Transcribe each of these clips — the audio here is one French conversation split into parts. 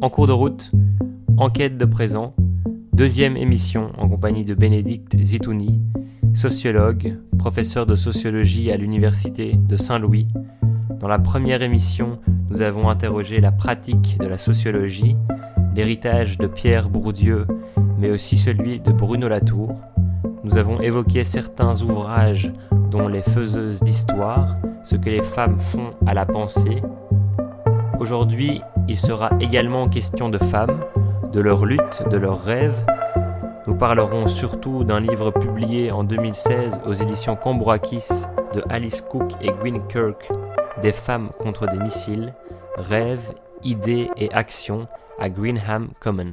En cours de route, enquête de présent, deuxième émission en compagnie de Bénédicte Zitouni, sociologue, professeur de sociologie à l'Université de Saint-Louis. Dans la première émission, nous avons interrogé la pratique de la sociologie, l'héritage de Pierre Bourdieu, mais aussi celui de Bruno Latour. Nous avons évoqué certains ouvrages dont Les faiseuses d'histoire, ce que les femmes font à la pensée. Aujourd'hui, il sera également question de femmes, de leur lutte, de leurs rêves. Nous parlerons surtout d'un livre publié en 2016 aux éditions Cambourakis de Alice Cook et Gwyn Kirk, Des femmes contre des missiles, rêves, idées et actions à Greenham Common.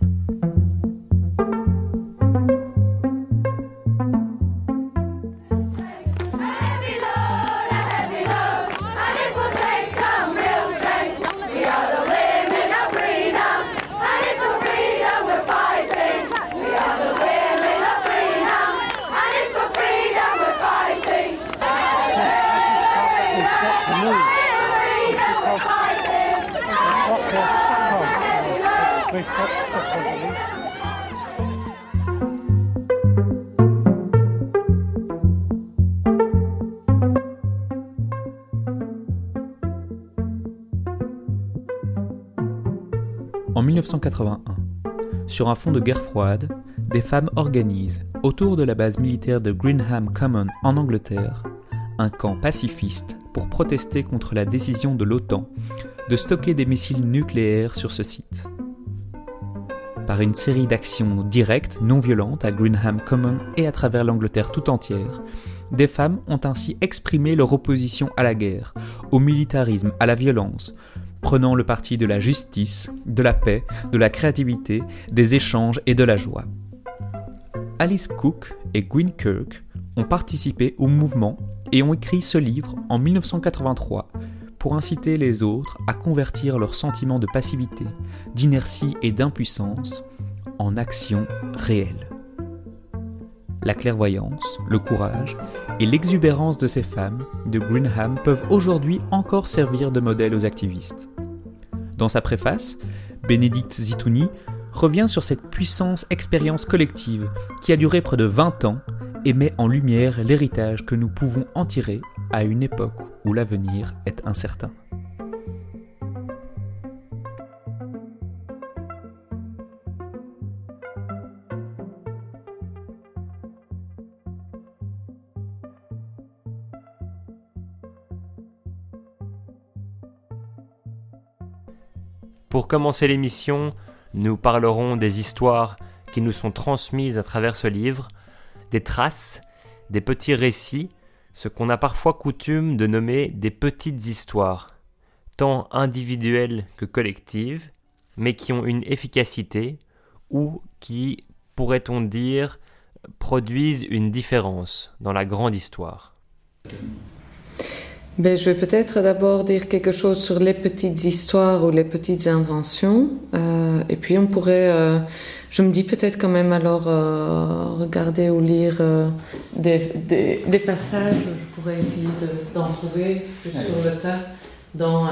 En 1981, sur un fond de guerre froide, des femmes organisent, autour de la base militaire de Greenham Common en Angleterre, un camp pacifiste pour protester contre la décision de l'OTAN de stocker des missiles nucléaires sur ce site. Par une série d'actions directes, non violentes à Greenham Common et à travers l'Angleterre tout entière, des femmes ont ainsi exprimé leur opposition à la guerre, au militarisme, à la violence, prenant le parti de la justice, de la paix, de la créativité, des échanges et de la joie. Alice Cook et Gwyn Kirk ont participé au mouvement et ont écrit ce livre en 1983 pour inciter les autres à convertir leur sentiment de passivité, d'inertie et d'impuissance en action réelle. La clairvoyance, le courage et l'exubérance de ces femmes de Greenham peuvent aujourd'hui encore servir de modèle aux activistes. Dans sa préface, Bénédicte Zitouni revient sur cette puissante expérience collective qui a duré près de 20 ans et met en lumière l'héritage que nous pouvons en tirer à une époque où l'avenir est incertain. Pour commencer l'émission, nous parlerons des histoires qui nous sont transmises à travers ce livre, des traces, des petits récits, ce qu'on a parfois coutume de nommer des petites histoires, tant individuelles que collectives, mais qui ont une efficacité ou qui, pourrait-on dire, produisent une différence dans la grande histoire. Je vais peut-être d'abord dire quelque chose sur les petites histoires ou les petites inventions, et puis on pourrait, je me dis peut-être quand même alors regarder ou lire des passages, je pourrais essayer d'en trouver sur le tas dans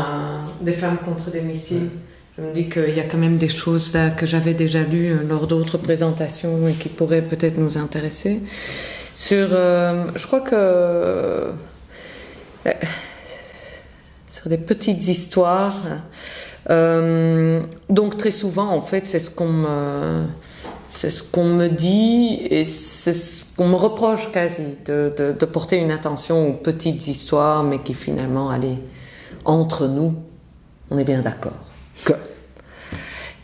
Des femmes contre des missiles. Je me dis qu'il y a quand même des choses là que j'avais déjà lues lors d'autres présentations et qui pourraient peut-être nous intéresser. Je crois que sur des petites histoires. Donc très souvent, en fait, c'est ce qu'on me dit et c'est ce qu'on me reproche quasi, de porter une attention aux petites histoires, mais qui finalement, allez, entre nous, on est bien d'accord.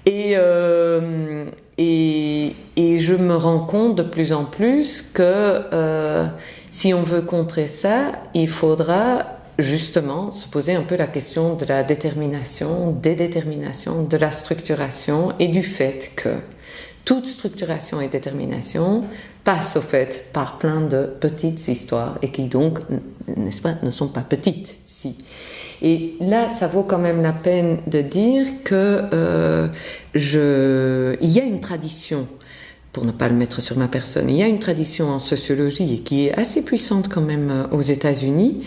Et je me rends compte de plus en plus que si on veut contrer ça, il faudra justement se poser un peu la question de la détermination, des déterminations, de la structuration et du fait que toute structuration et détermination passe au fait par plein de petites histoires et qui donc, n'est-ce pas, ne sont pas petites. Si. Et là, ça vaut quand même la peine de dire que il y a une tradition pour ne pas le mettre sur ma personne. Il y a une tradition en sociologie qui est assez puissante quand même aux États-Unis,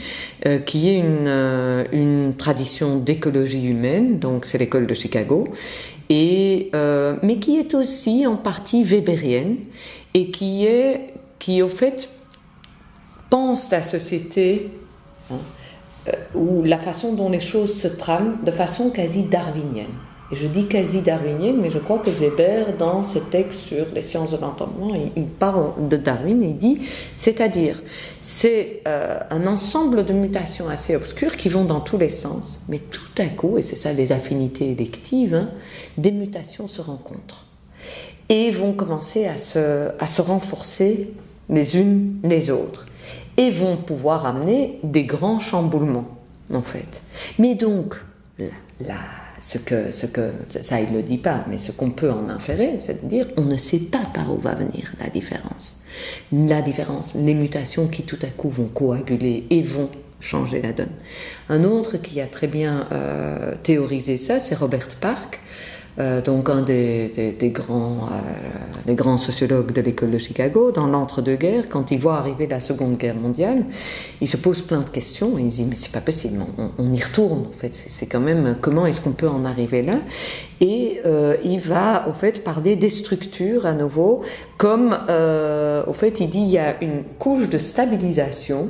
qui est une tradition d'écologie humaine, donc c'est l'école de Chicago, mais qui est aussi en partie weberienne et qui au fait pense la société ou la façon dont les choses se trament de façon quasi darwinienne. Et je dis quasi darwinienne, mais je crois que Weber, dans ce texte sur les sciences de l'entendement, il parle de Darwin et il dit, c'est-à-dire, c'est un ensemble de mutations assez obscures qui vont dans tous les sens, mais tout à coup, et c'est ça les affinités électives, des mutations se rencontrent et vont commencer à se renforcer les unes les autres et vont pouvoir amener des grands chamboulements, en fait. Mais donc, ce que ça il le dit pas, mais ce qu'on peut en inférer, c'est de dire on ne sait pas par où va venir la différence, les mutations qui tout à coup vont coaguler et vont changer la donne. Un autre qui a très bien théorisé ça, c'est Robert Park, donc un des grands sociologues de l'école de Chicago. Dans l'entre-deux-guerres, quand il voit arriver la Seconde Guerre mondiale, il se pose plein de questions et il se dit mais c'est pas possible, on y retourne en fait, c'est quand même comment est-ce qu'on peut en arriver là, et il va au fait parler des structures à nouveau, comme au fait il dit il y a une couche de stabilisation.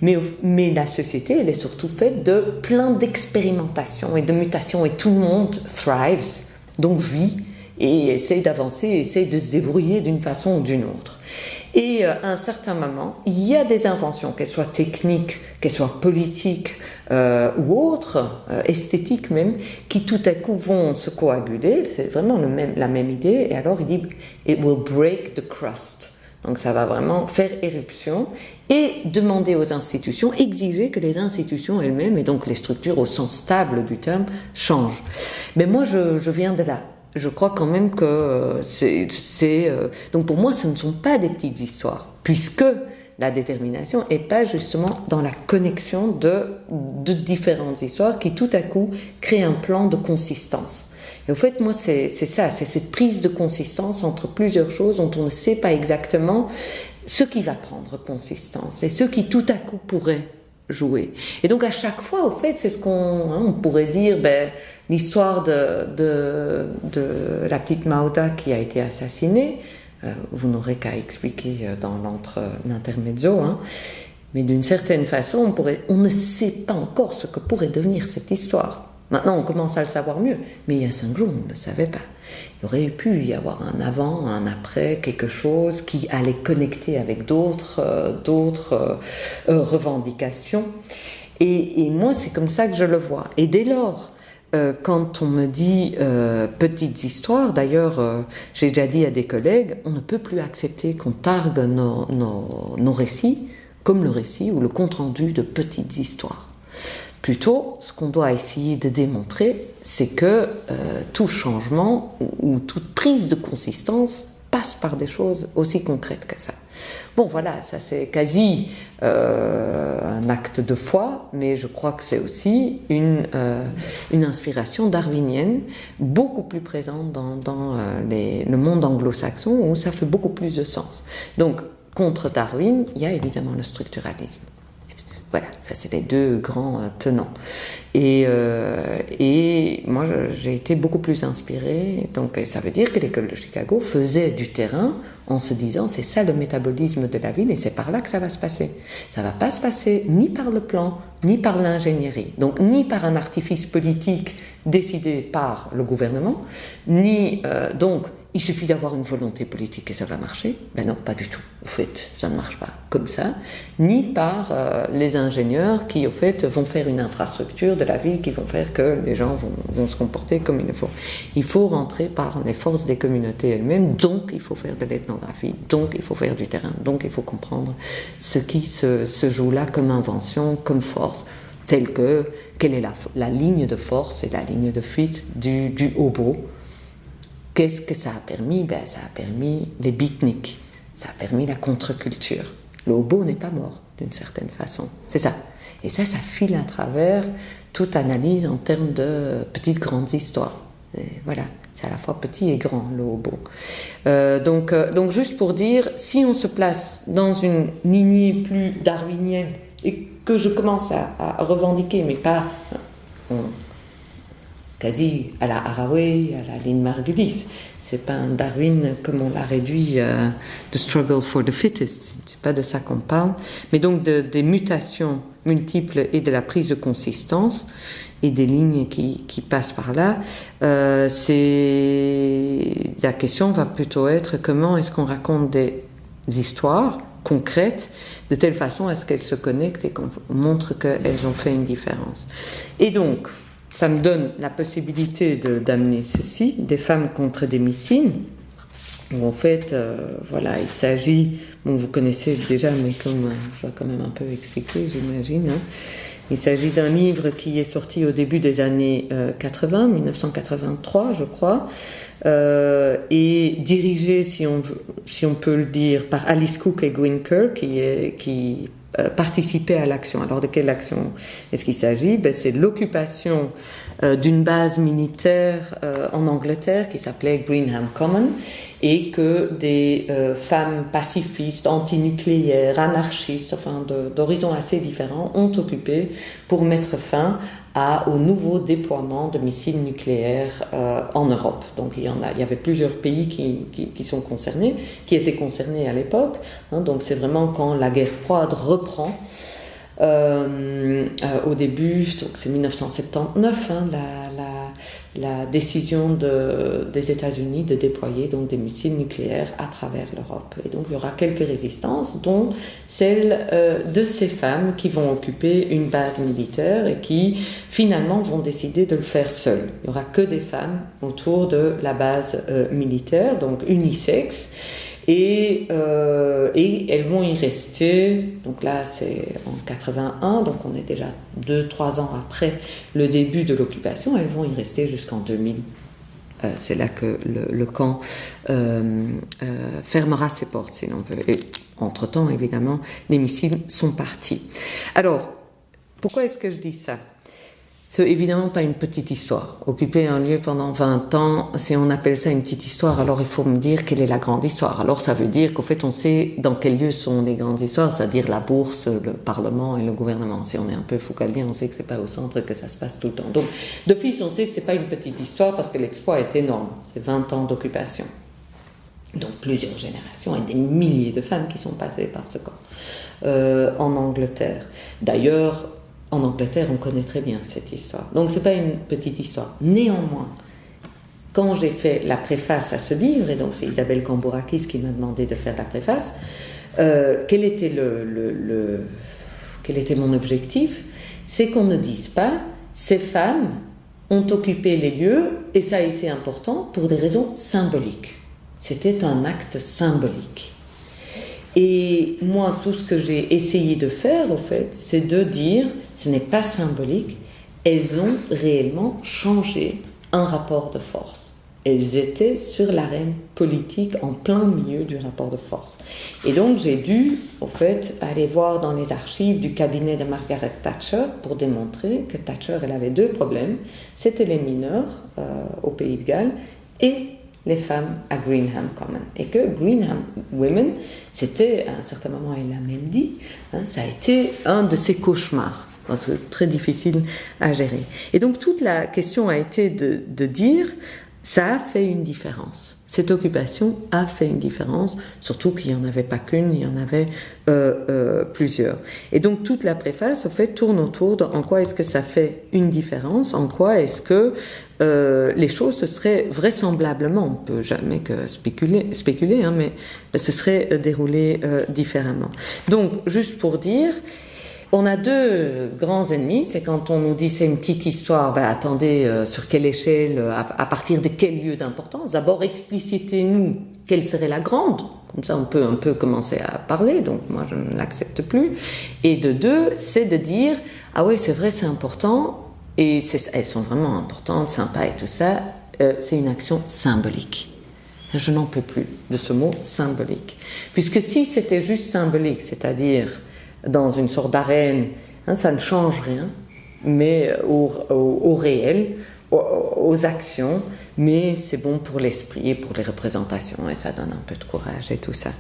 Mais la société, elle est surtout faite de plein d'expérimentations et de mutations, et tout le monde thrives, donc vit, et essaye d'avancer, essaye de se débrouiller d'une façon ou d'une autre. Et à un certain moment, il y a des inventions, qu'elles soient techniques, qu'elles soient politiques ou autres, esthétiques même, qui tout à coup vont se coaguler, c'est vraiment la même idée, et alors il dit « it will break the crust ». Donc ça va vraiment faire éruption et demander aux institutions, exiger que les institutions elles-mêmes, et donc les structures au sens stable du terme, changent. Mais moi je viens de là. Je crois quand même que donc pour moi ce ne sont pas des petites histoires, puisque la détermination n'est pas justement dans la connexion de différentes histoires qui tout à coup créent un plan de consistance. Et au fait, moi, c'est ça, c'est cette prise de consistance entre plusieurs choses dont on ne sait pas exactement ce qui va prendre consistance et ce qui tout à coup pourrait jouer. Et donc à chaque fois, au fait, c'est ce on pourrait dire, l'histoire de la petite Mauda qui a été assassinée, vous n'aurez qu'à expliquer dans l'intermezzo, mais d'une certaine façon, on ne sait pas encore ce que pourrait devenir cette histoire. Maintenant, on commence à le savoir mieux, mais il y a 5 jours, on ne le savait pas. Il aurait pu y avoir un avant, un après, quelque chose qui allait connecter avec d'autres revendications. Et moi, c'est comme ça que je le vois. Et dès lors, quand on me dit petites histoires, d'ailleurs, j'ai déjà dit à des collègues, on ne peut plus accepter qu'on targue nos récits comme le récit ou le compte-rendu de petites histoires. Plutôt, ce qu'on doit essayer de démontrer, c'est que tout changement ou toute prise de consistance passe par des choses aussi concrètes que ça. Bon, voilà, ça c'est quasi un acte de foi, mais je crois que c'est aussi une inspiration darwinienne beaucoup plus présente dans le monde anglo-saxon, où ça fait beaucoup plus de sens. Donc, contre Darwin, il y a évidemment le structuralisme. Voilà, ça c'est les deux grands tenants. Et moi j'ai été beaucoup plus inspirée, donc ça veut dire que l'école de Chicago faisait du terrain en se disant c'est ça le métabolisme de la ville et c'est par là que ça va se passer. Ça va pas se passer ni par le plan, ni par l'ingénierie, donc ni par un artifice politique décidé par le gouvernement, ni donc il suffit d'avoir une volonté politique et ça va marcher. Ben non, pas du tout. Au fait, ça ne marche pas comme ça. Ni par les ingénieurs qui, au fait, vont faire une infrastructure de la ville qui vont faire que les gens vont se comporter comme il le faut. Il faut rentrer par les forces des communautés elles-mêmes, donc il faut faire de l'ethnographie, donc il faut faire du terrain, donc il faut comprendre ce qui se joue là comme invention, comme force, telle que, quelle est la ligne de force et la ligne de fuite du hobo. Qu'est-ce que ça a permis ? Ça a permis les beatniks, ça a permis la contre-culture. Le hobo n'est pas mort, d'une certaine façon. C'est ça. Et ça file à travers toute analyse en termes de petites grandes histoires. Et voilà. C'est à la fois petit et grand, le hobo. Donc juste pour dire, si on se place dans une lignée plus darwinienne et que je commence à revendiquer, mais pas quasi à la Haraway, à la ligne Margulis, c'est pas un Darwin comme on l'a réduit The Struggle for the Fittest, c'est pas de ça qu'on parle, mais donc des mutations multiples et de la prise de consistance et des lignes qui passent par là. La question va plutôt être comment est-ce qu'on raconte des histoires concrètes de telle façon à ce qu'elles se connectent et qu'on montre qu'elles ont fait une différence. Et donc, ça me donne la possibilité d'amener ceci, des femmes contre des missiles, où en fait, il s'agit, vous connaissez déjà, mais comme je vais quand même un peu expliquer, j'imagine, il s'agit d'un livre qui est sorti au début des années 80, 1983, je crois, et dirigé, si on peut le dire, par Alice Cook et Gwyn Kerr, qui participer à l'action. Alors de quelle action est-ce qu'il s'agit? C'est l'occupation d'une base militaire en Angleterre qui s'appelait Greenham Common et que des femmes pacifistes, antinucléaires, anarchistes, d'horizons assez différents ont occupé pour mettre fin au nouveau déploiement de missiles nucléaires en Europe. Donc il y avait plusieurs pays qui sont concernés, qui étaient concernés à l'époque. Donc c'est vraiment quand la guerre froide reprend. Au début, donc c'est 1979, la décision des États-Unis de déployer donc des missiles nucléaires à travers l'Europe. Et donc il y aura quelques résistances, dont celle de ces femmes qui vont occuper une base militaire et qui finalement vont décider de le faire seules. Il n'y aura que des femmes autour de la base militaire, donc unisexe. Et elles vont y rester, donc là c'est en 81, donc on est déjà 2-3 ans après le début de l'occupation, elles vont y rester jusqu'en 2000. C'est là que le camp fermera ses portes, si l'on veut. Et entre-temps, évidemment, les missiles sont partis. Alors, pourquoi est-ce que je dis ça ? C'est évidemment pas une petite histoire. Occuper un lieu pendant 20 ans, si on appelle ça une petite histoire, alors il faut me dire quelle est la grande histoire. Alors ça veut dire qu'au fait on sait dans quel lieu sont les grandes histoires, c'est-à-dire la bourse, le parlement et le gouvernement. Si on est un peu foucaldien, on sait que c'est pas au centre que ça se passe tout le temps. Donc d'office on sait que c'est pas une petite histoire parce que l'exploit est énorme. C'est 20 ans d'occupation. Donc plusieurs générations et des milliers de femmes qui sont passées par ce camp en Angleterre. D'ailleurs, en Angleterre, on connaît très bien cette histoire. Donc, ce n'est pas une petite histoire. Néanmoins, quand j'ai fait la préface à ce livre, et donc c'est Isabelle Cambourakis qui m'a demandé de faire la préface, quel était mon objectif? C'est qu'on ne dise pas « ces femmes ont occupé les lieux et ça a été important pour des raisons symboliques ». C'était un acte symbolique. Et moi, tout ce que j'ai essayé de faire, au fait, c'est de dire, ce n'est pas symbolique, elles ont réellement changé un rapport de force. Elles étaient sur l'arène politique en plein milieu du rapport de force. Et donc, j'ai dû, au fait, aller voir dans les archives du cabinet de Margaret Thatcher pour démontrer que Thatcher, elle avait deux problèmes. C'était les mineurs au Pays de Galles et les femmes à Greenham Common. Et que Greenham Women, c'était, à un certain moment, elle l'a même dit, ça a été un de ses cauchemars, parce que c'est très difficile à gérer. Et donc, toute la question a été de dire, ça a fait une différence. Cette occupation a fait une différence, surtout qu'il n'y en avait pas qu'une, il y en avait plusieurs. Et donc toute la préface, au fait, tourne autour de en quoi est-ce que ça fait une différence, en quoi est-ce que les choses se seraient vraisemblablement, on ne peut jamais que spéculer mais se seraient déroulées différemment. Donc, juste pour dire, on a deux grands ennemis, c'est quand on nous dit c'est une petite histoire, attendez, sur quelle échelle, à partir de quel lieu d'importance. D'abord, explicitez-nous quelle serait la grande, comme ça on peut un peu commencer à parler, donc moi je ne l'accepte plus. Et de deux, c'est de dire, ah oui c'est vrai, c'est important, et elles sont vraiment importantes, sympas et tout ça, c'est une action symbolique. Je n'en peux plus de ce mot symbolique. Puisque si c'était juste symbolique, c'est-à-dire dans une sorte d'arène, ça ne change rien, mais au réel, aux actions, mais c'est bon pour l'esprit et pour les représentations, et ça donne un peu de courage et tout ça.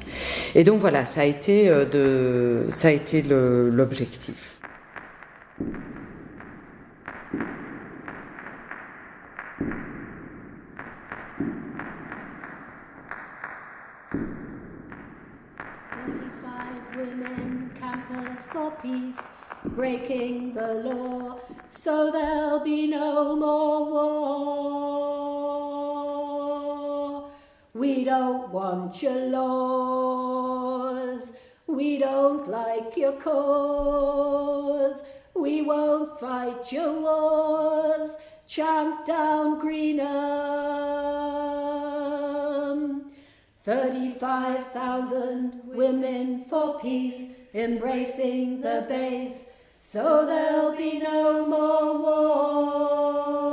Et donc voilà, ça a été l'objectif. Women campers for peace, breaking the law, so there'll be no more war. We don't want your laws, we don't like your cause, we won't fight your wars, chant down Greenham. 35,000 women for peace, embracing the base, so there'll be no more war.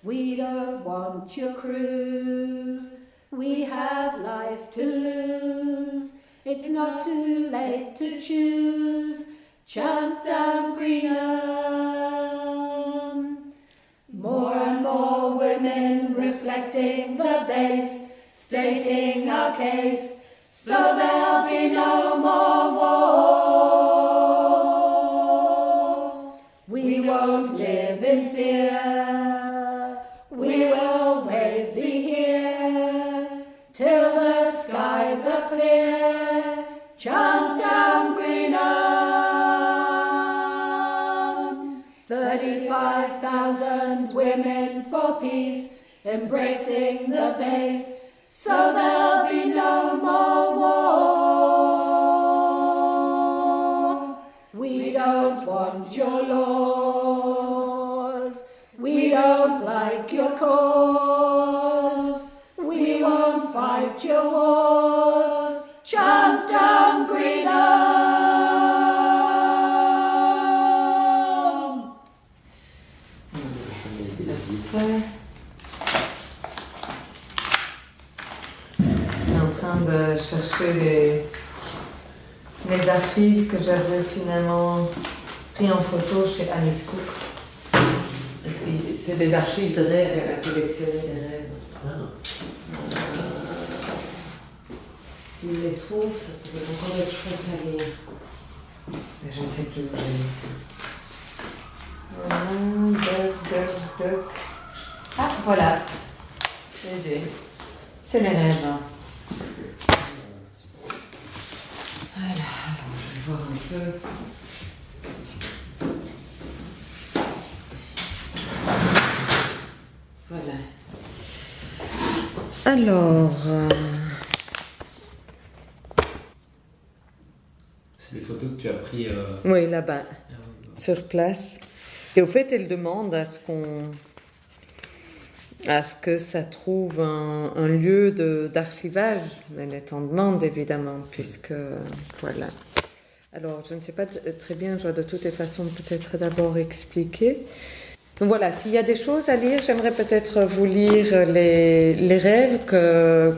We don't want your crews, we have life to lose, it's not too late to choose, chant down Greenham. More and more women reflecting the base, stating our case, so there'll be no more war. We won't live in fear, we will always be here, till the skies are clear, chant down Greenham. 35,000 women for peace, embracing the base, so there'll be no more war. We don't want your laws, we don't like your cause, we won't fight your wars, chant down Greenham. De chercher les archives que j'avais finalement pris en photo chez Alice Cook. Parce que c'est des archives de rêves, elle a collectionné des rêves. S'il les trouve, ça pourrait encore être chouette à lire. Mais je ne sais plus où j'ai mis ça. Voilà, Ah, voilà. Je les ai. C'est les rêves. Voilà, alors je vais voir un peu. Voilà. Alors. C'est des photos que tu as prises. Oui, là-bas, sur place. Et au fait, elle demande à ce que ça trouve un lieu d'archivage. Elle est en demande, évidemment, puisque, voilà. Alors, je ne sais pas très bien, je dois de toutes les façons peut-être d'abord expliquer. Donc voilà, s'il y a des choses à lire, j'aimerais peut-être vous lire les rêves que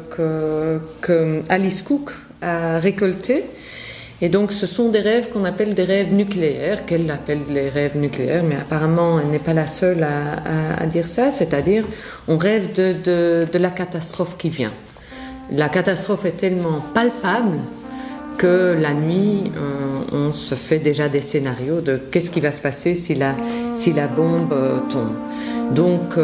Alice Cook a récoltés. Et donc, ce sont des rêves qu'on appelle des rêves nucléaires, qu'elle appelle les rêves nucléaires, mais apparemment, elle n'est pas la seule à dire ça, c'est-à-dire, on rêve de la catastrophe qui vient. La catastrophe est tellement palpable que la nuit, on se fait déjà des scénarios de qu'est-ce qui va se passer si la bombe tombe. Donc,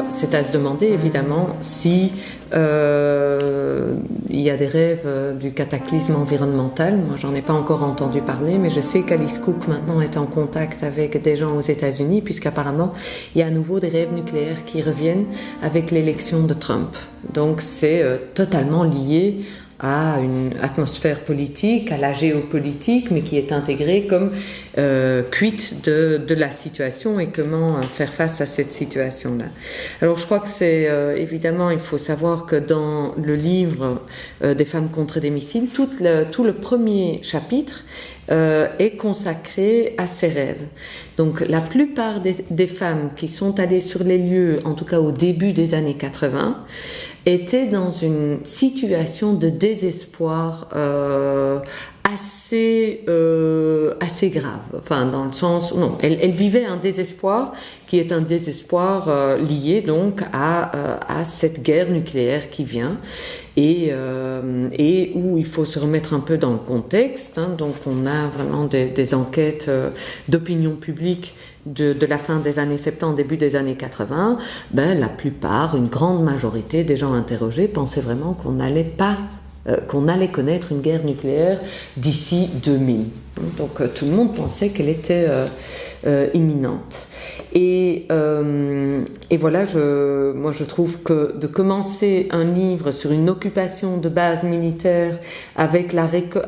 c'est à se demander, évidemment, si il y a des rêves du cataclysme environnemental. Moi, j'en ai pas encore entendu parler, mais je sais qu'Alice Cook, maintenant, est en contact avec des gens aux États-Unis, puisqu'apparemment, il y a à nouveau des rêves nucléaires qui reviennent avec l'élection de Trump. Donc, c'est totalement lié à une atmosphère politique, à la géopolitique, mais qui est intégrée comme cuite de la situation et comment faire face à cette situation-là. Alors je crois que c'est évidemment, il faut savoir que dans le livre des femmes contre des missiles, tout le premier chapitre est consacré à ces rêves. Donc la plupart des femmes qui sont allées sur les lieux, en tout cas au début des années 80, étaient dans une situation de désespoir assez grave. Enfin, dans le sens, non, elle vivait un désespoir qui est un désespoir lié donc à cette guerre nucléaire qui vient et où il faut se remettre un peu dans le contexte. Donc, on a vraiment des enquêtes d'opinion publique de la fin des années 70, début des années 80. La plupart, une grande majorité des gens interrogés pensaient vraiment qu'on allait connaître une guerre nucléaire d'ici 2000. Donc tout le monde pensait qu'elle était imminente. Et voilà, moi je trouve que de commencer un livre sur une occupation de base militaire avec la récolte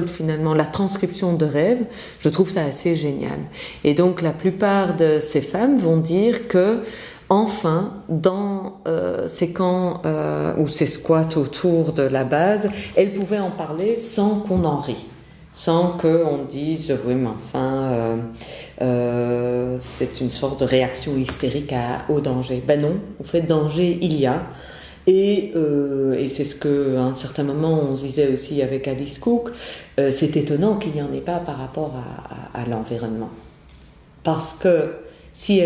finalement, la transcription de rêves, je trouve ça assez génial. Et donc la plupart de ces femmes vont dire que enfin, dans ces camps ou ces squats autour de la base, elles pouvaient en parler sans qu'on en rie, sans qu'on dise « oui, mais enfin, c'est une sorte de réaction hystérique au danger ». Ben non, en fait, danger, il y a. Et c'est ce qu'à un certain moment, on se disait aussi avec Alice Cook, c'est étonnant qu'il n'y en ait pas par rapport à l'environnement. Parce que si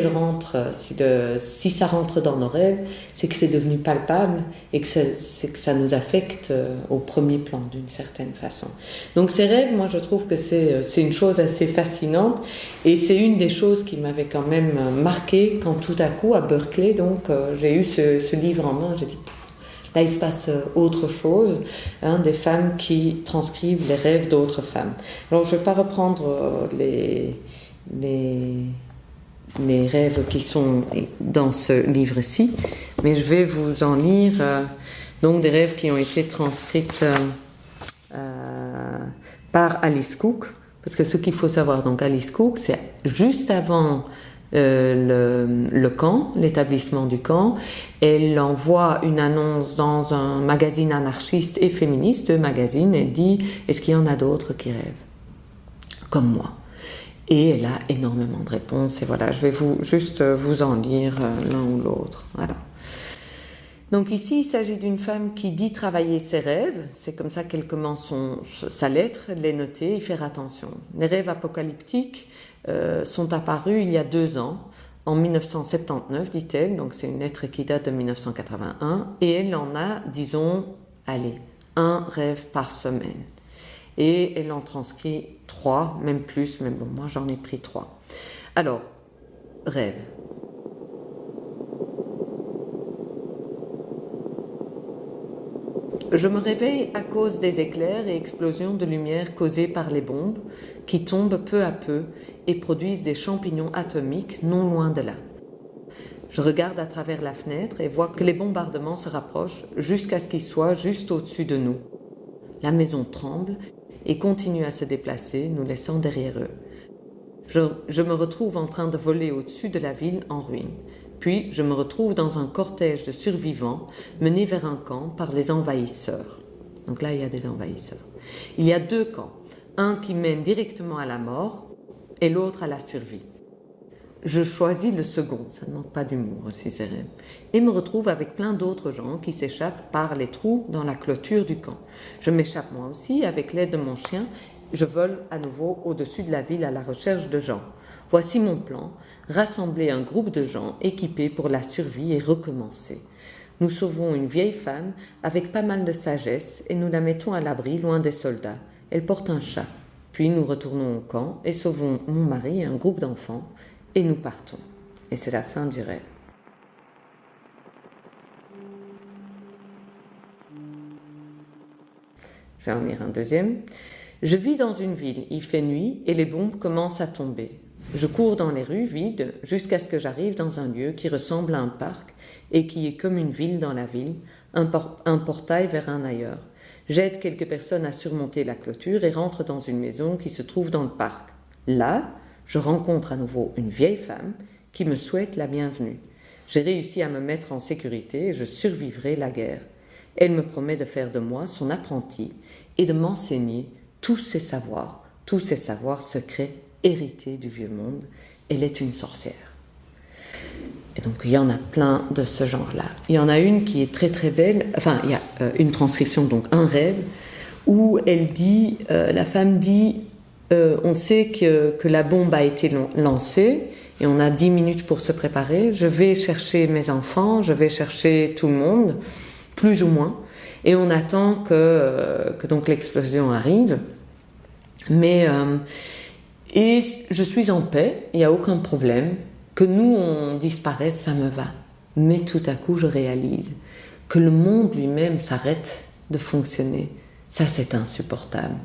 ça rentre dans nos rêves, c'est que c'est devenu palpable et que ça nous affecte au premier plan d'une certaine façon. Donc ces rêves, moi je trouve que c'est une chose assez fascinante et c'est une des choses qui m'avait quand même marqué quand tout à coup à Berkeley, donc j'ai eu ce livre en main, j'ai dit là il se passe autre chose, des femmes qui transcrivent les rêves d'autres femmes. Alors je ne vais pas reprendre les rêves qui sont dans ce livre-ci, mais je vais vous en lire donc des rêves qui ont été transcrits par Alice Cook, parce que ce qu'il faut savoir, donc Alice Cook, c'est juste avant le camp, l'établissement du camp, elle envoie une annonce dans un magazine anarchiste et féministe, 2 magazines, elle dit « Est-ce qu'il y en a d'autres qui rêvent comme moi ?» Et elle a énormément de réponses. Et voilà, je vais juste vous en lire l'un ou l'autre. Voilà. Donc ici, il s'agit d'une femme qui dit travailler ses rêves. C'est comme ça qu'elle commence sa lettre, les noter et faire attention. Les rêves apocalyptiques sont apparus il y a 2 ans, en 1979, dit-elle. Donc c'est une lettre qui date de 1981. Et elle en a, disons, un rêve par semaine. Et elle en transcrit 3, même plus, mais bon, moi j'en ai pris 3. Alors, rêve. Je me réveille à cause des éclairs et explosions de lumière causées par les bombes qui tombent peu à peu et produisent des champignons atomiques non loin de là. Je regarde à travers la fenêtre et vois que les bombardements se rapprochent jusqu'à ce qu'ils soient juste au-dessus de nous. La maison tremble et continue à se déplacer, nous laissant derrière eux. Je me retrouve en train de voler au-dessus de la ville en ruine. Puis, je me retrouve dans un cortège de survivants menés vers un camp par les envahisseurs. Donc là, il y a des envahisseurs. Il y a 2 camps, un qui mène directement à la mort et l'autre à la survie. Je choisis le second, ça ne manque pas d'humour aussi, ces rêves, et me retrouve avec plein d'autres gens qui s'échappent par les trous dans la clôture du camp. Je m'échappe moi aussi, avec l'aide de mon chien, je vole à nouveau au-dessus de la ville à la recherche de gens. Voici mon plan, rassembler un groupe de gens équipés pour la survie et recommencer. Nous sauvons une vieille femme avec pas mal de sagesse et nous la mettons à l'abri loin des soldats. Elle porte un chat. Puis nous retournons au camp et sauvons mon mari et un groupe d'enfants. Et nous partons. Et c'est la fin du rêve. Je vais en lire un deuxième. Je vis dans une ville, il fait nuit et les bombes commencent à tomber. Je cours dans les rues vides jusqu'à ce que j'arrive dans un lieu qui ressemble à un parc et qui est comme une ville dans la ville, un portail vers un ailleurs. J'aide quelques personnes à surmonter la clôture et rentre dans une maison qui se trouve dans le parc. Là, je rencontre à nouveau une vieille femme qui me souhaite la bienvenue. J'ai réussi à me mettre en sécurité et je survivrai la guerre. Elle me promet de faire de moi son apprenti et de m'enseigner tous ses savoirs secrets hérités du vieux monde. Elle est une sorcière. Et donc il y en a plein de ce genre-là. Il y en a une qui est très très belle, enfin il y a une transcription, donc un rêve, où la femme dit, on sait que la bombe a été lancée et on a 10 minutes pour se préparer. Je vais chercher mes enfants, je vais chercher tout le monde, plus ou moins, et on attend que donc l'explosion arrive. Et je suis en paix, il n'y a aucun problème. Que nous, on disparaisse, ça me va. Mais tout à coup, je réalise que le monde lui-même s'arrête de fonctionner. Ça, c'est insupportable.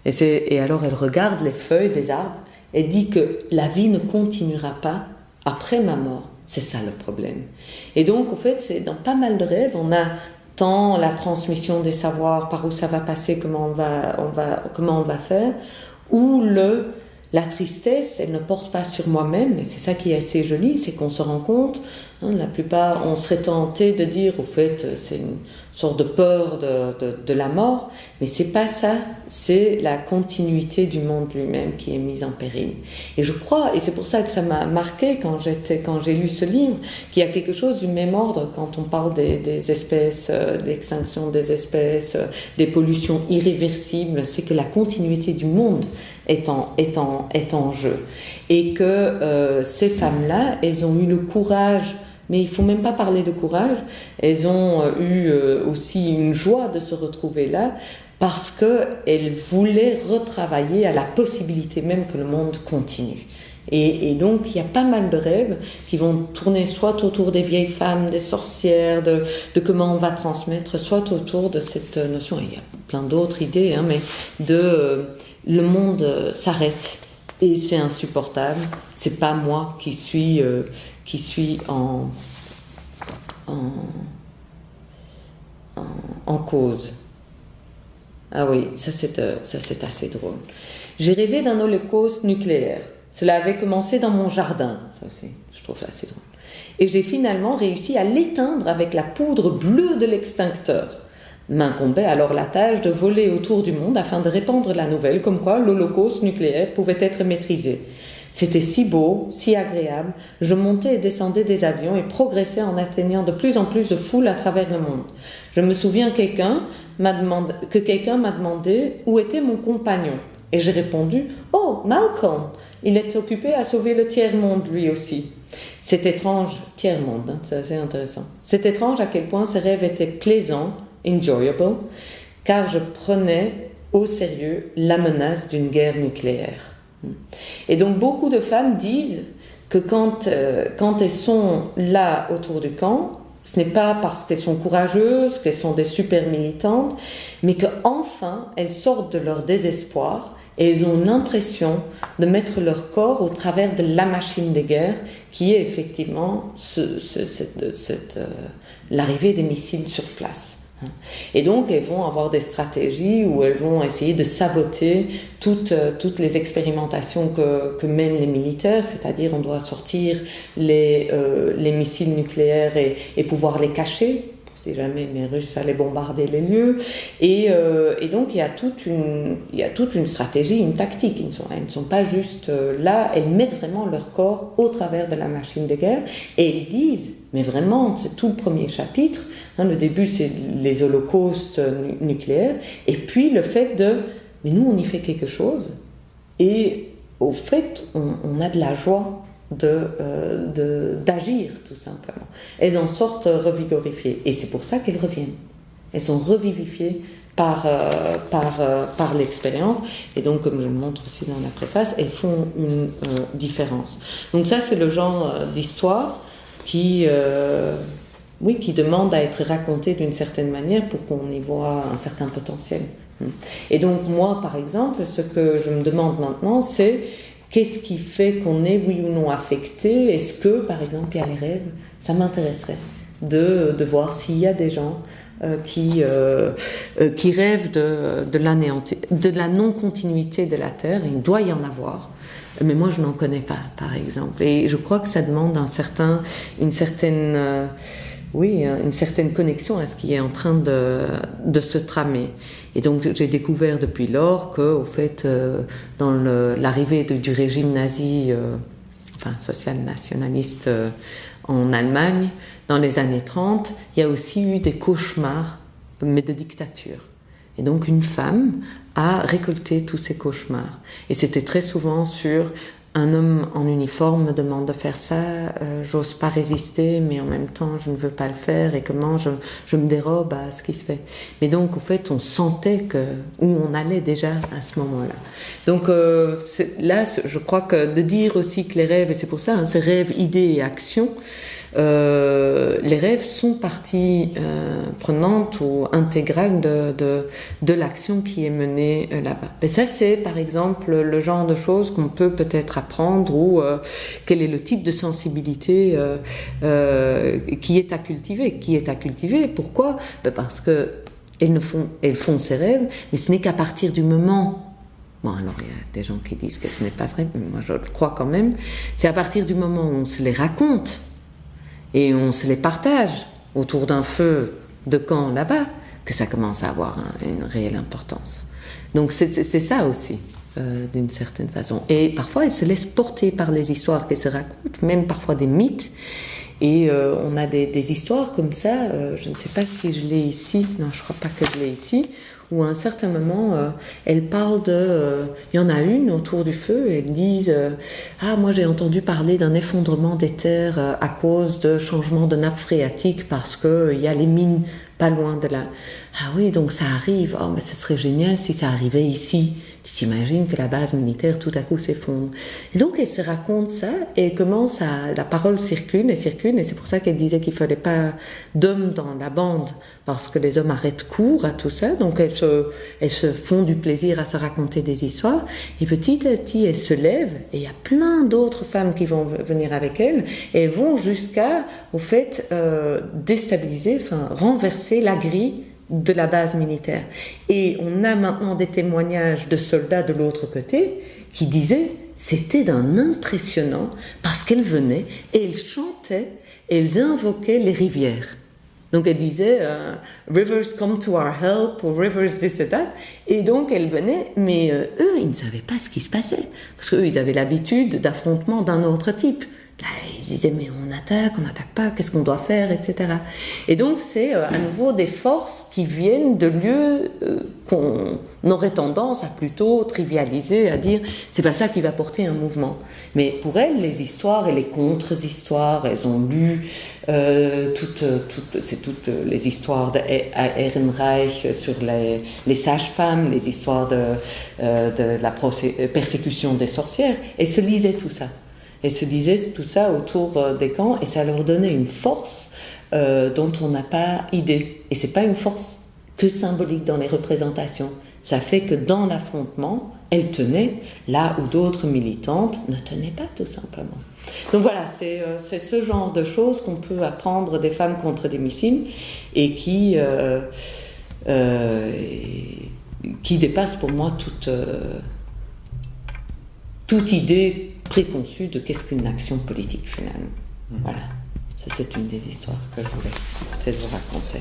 Et alors, elle regarde les feuilles des arbres et dit que la vie ne continuera pas après ma mort. C'est ça le problème. Et donc, en fait, c'est dans pas mal de rêves, on a tant la transmission des savoirs, par où ça va passer, comment on va faire, ou la tristesse, elle ne porte pas sur moi-même, et c'est ça qui est assez joli, c'est qu'on se rend compte, la plupart, on serait tenté de dire, au fait, c'est une sorte de peur de la mort, mais c'est pas ça, c'est la continuité du monde lui-même qui est mise en péril. Et je crois, et c'est pour ça que ça m'a marqué quand j'ai lu ce livre, qu'il y a quelque chose du même ordre quand on parle des espèces, de l'extinction des espèces, des pollutions irréversibles, c'est que la continuité du monde est en jeu. Et que ces femmes-là, elles ont eu le courage, mais il ne faut même pas parler de courage, elles ont eu aussi une joie de se retrouver là, parce qu'elles voulaient retravailler à la possibilité même que le monde continue. Et donc, il y a pas mal de rêves qui vont tourner soit autour des vieilles femmes, des sorcières, de comment on va transmettre, soit autour de cette notion, il y a plein d'autres idées, mais le monde s'arrête et c'est insupportable. C'est pas moi qui suis en cause. Ah oui, ça c'est assez drôle. J'ai rêvé d'un holocauste nucléaire. Cela avait commencé dans mon jardin. Ça aussi, je trouve ça assez drôle. Et j'ai finalement réussi à l'éteindre avec la poudre bleue de l'extincteur. M'incombait alors la tâche de voler autour du monde afin de répandre la nouvelle comme quoi l'holocauste nucléaire pouvait être maîtrisé. C'était si beau, si agréable, je montais et descendais des avions et progressais en atteignant de plus en plus de foule à travers le monde. Je me souviens que quelqu'un m'a demandé où était mon compagnon. Et j'ai répondu « Oh, Malcolm, il est occupé à sauver le tiers-monde lui aussi. » C'est étrange, tiers-monde, c'est assez intéressant. C'est étrange à quel point ces rêves étaient plaisants, enjoyable, car je prenais au sérieux la menace d'une guerre nucléaire. Et donc beaucoup de femmes disent que quand elles sont là autour du camp, ce n'est pas parce qu'elles sont courageuses, qu'elles sont des super militantes, mais qu'enfin elles sortent de leur désespoir et elles ont l'impression de mettre leur corps au travers de la machine de guerre qui est effectivement l'arrivée des missiles sur place. Et donc elles vont avoir des stratégies où elles vont essayer de saboter toutes les expérimentations que mènent les militaires, c'est-à-dire on doit sortir les missiles nucléaires et pouvoir les cacher si jamais les Russes allaient bombarder les lieux, et donc il y a toute une stratégie, une tactique. Elles ne sont pas juste là, elles mettent vraiment leur corps au travers de la machine de guerre, et elles disent, mais vraiment, c'est tout le premier chapitre, le début c'est les holocaustes nucléaires, et puis le fait mais nous on y fait quelque chose, et au fait on a de la joie d'agir tout simplement. Elles en sortent revigorifiées et c'est pour ça qu'elles reviennent. Elles sont revivifiées par l'expérience et donc comme je le montre aussi dans la préface, elles font une différence. Donc ça c'est le genre d'histoire qui demande à être racontée d'une certaine manière pour qu'on y voit un certain potentiel. Et donc moi par exemple, ce que je me demande maintenant c'est qu'est-ce qui fait qu'on est oui ou non affecté? Est-ce que, par exemple, il y a les rêves? Ça m'intéresserait de voir s'il y a des gens qui rêvent de la non-continuité de la Terre. Il doit y en avoir. Mais moi, je n'en connais pas, par exemple. Et je crois que ça demande une certaine connexion à ce qui est en train de se tramer. Et donc j'ai découvert depuis lors qu'au fait, dans l'arrivée du régime nazi, social-nationaliste en Allemagne, dans les années 30, il y a aussi eu des cauchemars, mais de dictature. Et donc une femme a récolté tous ces cauchemars. Et c'était très souvent sur un homme en uniforme me demande de faire ça, j'ose pas résister, mais en même temps je ne veux pas le faire, et comment je me dérobe à ce qui se fait. Mais donc, au fait, on sentait où on allait déjà à ce moment-là. Donc là, je crois que de dire aussi que les rêves, et c'est pour ça, ces rêves, idées et actions, les rêves sont partie prenante ou intégrale de l'action qui est menée là-bas. Mais ça, c'est par exemple le genre de choses qu'on peut peut-être apprendre, ou quel est le type de sensibilité qui est à cultiver. Pourquoi ? Parce que elles font ces rêves, mais ce n'est qu'à partir du moment. Bon, alors il y a des gens qui disent que ce n'est pas vrai, mais moi je le crois quand même. C'est à partir du moment où on se les raconte et on se les partage autour d'un feu de camp là-bas, que ça commence à avoir une réelle importance. Donc c'est ça aussi, d'une certaine façon. Et parfois, elles se laissent porter par les histoires qu'elles se racontent, même parfois des mythes. Et on a des histoires comme ça, je ne sais pas si je l'ai ici, non, je ne crois pas que je l'ai ici, où à un certain moment, elles parlent il y en a une autour du feu, et elles disent moi j'ai entendu parler d'un effondrement des terres à cause de changement de nappe phréatique, parce qu'il y a les mines pas loin de là. Ah oui, donc ça arrive, mais ce serait génial si ça arrivait ici. Tu t'imagines que la base militaire tout à coup s'effondre. Et donc elle se raconte ça, et commence la parole circule, et c'est pour ça qu'elle disait qu'il fallait pas d'hommes dans la bande, parce que les hommes arrêtent court à tout ça. Donc elles se font du plaisir à se raconter des histoires, et petit à petit elles se lèvent, et il y a plein d'autres femmes qui vont venir avec elles, et elles vont jusqu'à, au fait, déstabiliser, renverser la grille de la base militaire. Et on a maintenant des témoignages de soldats de l'autre côté qui disaient c'était d'un impressionnant, parce qu'elles venaient et elles chantaient et elles invoquaient les rivières. Donc elles disaient rivers come to our help, ou rivers this and that. Et donc elles venaient, mais eux ils ne savaient pas ce qui se passait, parce qu'eux ils avaient l'habitude d'affrontements d'un autre type. Là, ils disaient, mais on n'attaque pas, qu'est-ce qu'on doit faire, etc. Et donc, c'est à nouveau des forces qui viennent de lieux qu'on aurait tendance à plutôt trivialiser, à dire, c'est pas ça qui va porter un mouvement. Mais pour elles, les histoires et les contre-histoires, elles ont lu toutes les histoires d'Ehrenreich sur les sages-femmes, les histoires de la persécution des sorcières, et se lisaient tout ça. Et se disaient tout ça autour des camps, et ça leur donnait une force dont on n'a pas idée. Et c'est pas une force que symbolique dans les représentations. Ça fait que dans l'affrontement, elles tenaient là où d'autres militantes ne tenaient pas, tout simplement. Donc voilà, c'est ce genre de choses qu'on peut apprendre des femmes contre des missiles, et qui dépassent pour moi toute idée préconçue de qu'est-ce qu'une action politique, finalement. Voilà, ça c'est une des histoires que je voulais peut-être vous raconter.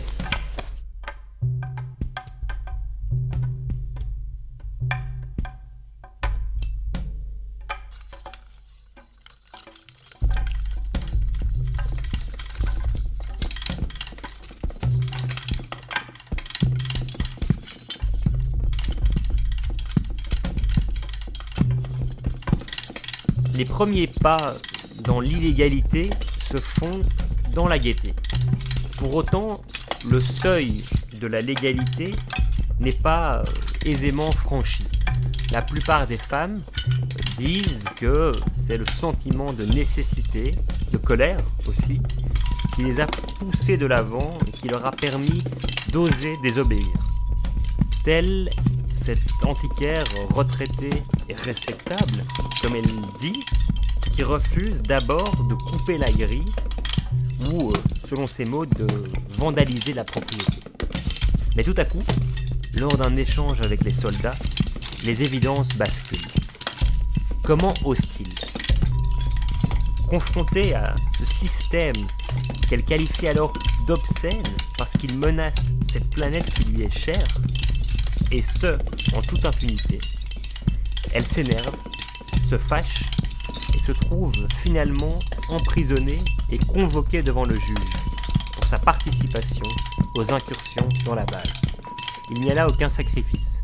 Les premiers pas dans l'illégalité se font dans la gaieté. Pour autant, le seuil de la légalité n'est pas aisément franchi. La plupart des femmes disent que c'est le sentiment de nécessité, de colère aussi, qui les a poussées de l'avant et qui leur a permis d'oser désobéir. Telle cette antiquaire retraitée et respectable, comme elle dit, qui refuse d'abord de couper la grille ou, selon ses mots, de vandaliser la propriété. Mais tout à coup, lors d'un échange avec les soldats, les évidences basculent. Comment osent-ils ? Confrontés à ce système qu'elle qualifie alors d'obscène parce qu'il menace cette planète qui lui est chère, et ce, en toute impunité, elle s'énerve, se fâche et se trouve finalement emprisonnée et convoquée devant le juge pour sa participation aux incursions dans la base. Il n'y a là aucun sacrifice.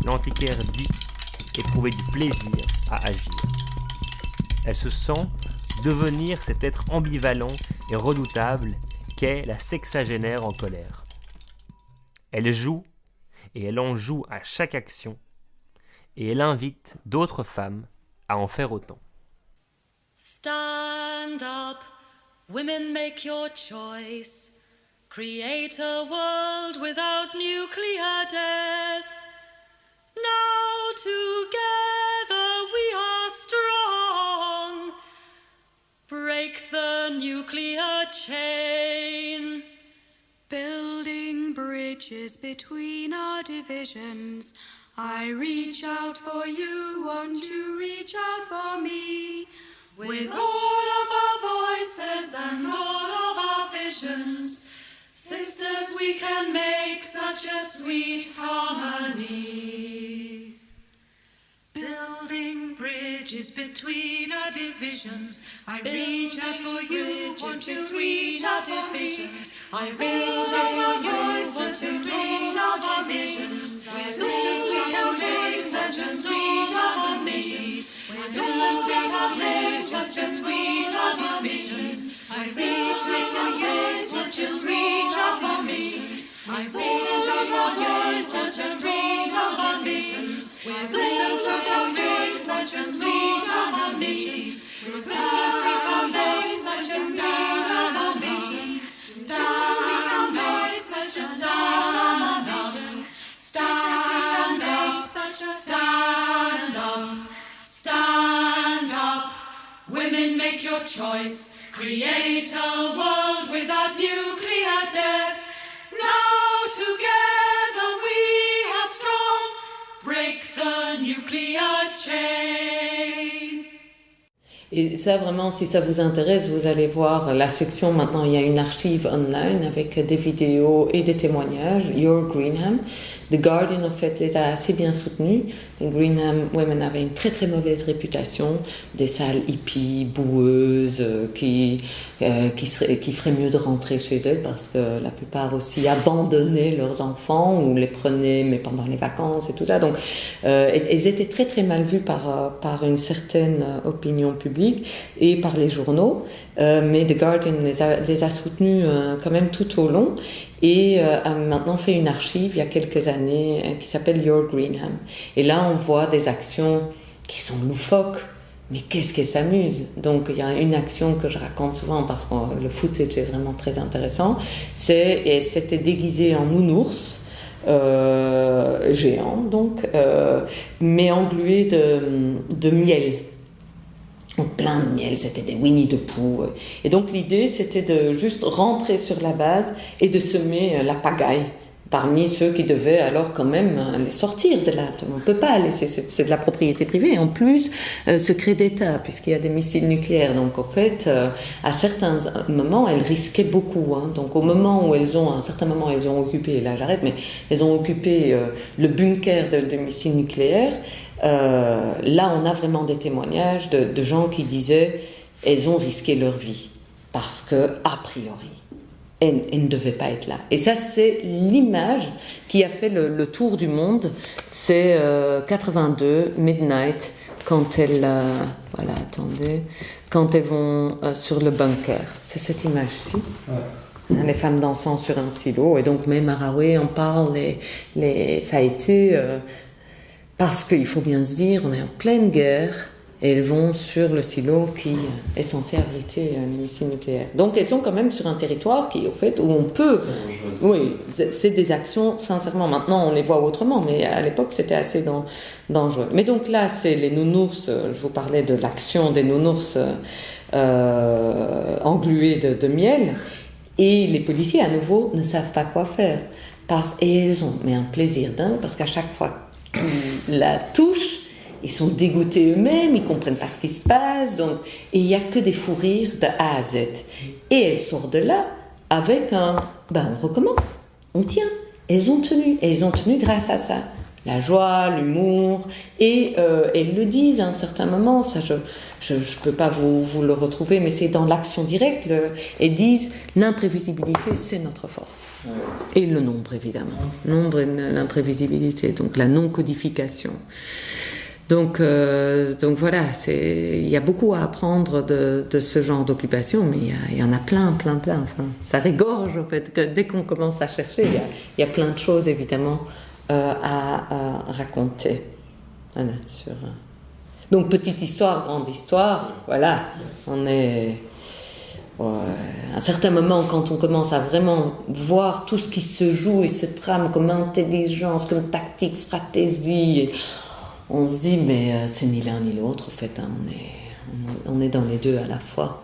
L'antiquaire dit éprouver du plaisir à agir. Elle se sent devenir cet être ambivalent et redoutable qu'est la sexagénaire en colère. Elle joue, et elle en joue à chaque action, et elle invite d'autres femmes à en faire autant. Stand up, women, make your choice. Create a world without nuclear death. Now together we are strong. Break the nuclear chain. Building bridges between our divisions. I reach out for you, won't you reach out for me? With all of our voices and all of our visions, sisters, we can make such a sweet harmony. Building bridges between our divisions. I reach out for you, won't you reach out for me? I reach out for you, won't you reach out for me? Sisters, we can make such a sweet harmony. Sisters, we can make such a sweet harmony. I reach out for you, won't you reach out for me? I reach out for you, such a sweet harmony. Sisters, we can make such a sweet harmony. Sisters, we can make such a sweet harmony. Sisters, we can make such a stand up. Stand up, stand up, stand up. Women, make your choice. Create a world without nuclear death. Now together we are strong. Break the nuclear chain. Et ça, vraiment, si ça vous intéresse, vous allez voir la section. Maintenant, il y a une archive online avec des vidéos et des témoignages. Your Greenham. The Guardian, en fait, les a assez bien soutenus. Les Greenham Women avaient une très très mauvaise réputation. Des salles hippies, boueuses, qui feraient mieux de rentrer chez elles parce que la plupart aussi abandonnaient leurs enfants ou les prenaient, mais pendant les vacances et tout ça. Donc, elles étaient très très mal vues par une certaine opinion publique et par les journaux. Mais The Guardian les a soutenus quand même tout au long. Et a maintenant fait une archive il y a quelques années qui s'appelle Your Greenham. Et là, on voit des actions qui sont loufoques, mais qu'est-ce qu'elles s'amusent. Donc, il y a une action que je raconte souvent parce que le footage est vraiment très intéressant. C'était déguisé en nounours, géant donc, mais englué de miel. Donc plein de miel, c'était des Winnie the Pooh. Et donc l'idée, c'était de juste rentrer sur la base et de semer la pagaille parmi ceux qui devaient alors quand même les sortir de là. On ne peut pas laisser, c'est de la propriété privée. En plus, secret d'État, puisqu'il y a des missiles nucléaires. Donc en fait, à certains moments, elles risquaient beaucoup. Donc au moment où à un certain moment, elles ont occupé, et là j'arrête, mais elles ont occupé le bunker de missiles nucléaires. Là, on a vraiment des témoignages de gens qui disaient elles ont risqué leur vie parce que, a priori, elles ne devaient pas être là. Et ça, c'est l'image qui a fait le tour du monde. C'est 82, Midnight, quand elles vont sur le bunker. C'est cette image-ci. Ouais. Les femmes dansant sur un silo. Et donc, même à Rahway, on parle, ça a été... Parce qu'il faut bien se dire, on est en pleine guerre et elles vont sur le silo qui est censé abriter les missiles nucléaires. Donc elles sont quand même sur un territoire qui, au fait, où on peut... Oui, c'est des actions, sincèrement. Maintenant, on les voit autrement, mais à l'époque, c'était assez dangereux. Mais donc là, c'est les nounours. Je vous parlais de l'action des nounours englués de miel. Et les policiers, à nouveau, ne savent pas quoi faire. Et ils ont un plaisir dingue, parce qu'à chaque fois la touche, ils sont dégoûtés eux-mêmes, ils comprennent pas ce qui se passe, donc, et il y a que des fous rires de A à Z. Et elles sortent de là avec on recommence, on tient. Elles ont tenu grâce à ça. La joie, l'humour, et elles le disent à un certain moment, ça je peux pas vous le retrouver, mais c'est dans l'action directe, elles disent l'imprévisibilité c'est notre force. Et le nombre évidemment, nombre et l'imprévisibilité, donc la non-codification. Donc voilà, il y a beaucoup à apprendre de ce genre d'occupation, mais il y en a plein. Enfin, ça rigorge en fait, que dès qu'on commence à chercher, il y a plein de choses évidemment à raconter. Voilà, donc petite histoire, grande histoire, voilà, on est à un certain moment quand on commence à vraiment voir tout ce qui se joue et se trame comme intelligence, comme tactique, stratégie, on se dit mais c'est ni l'un ni l'autre en fait, hein, on est dans les deux à la fois.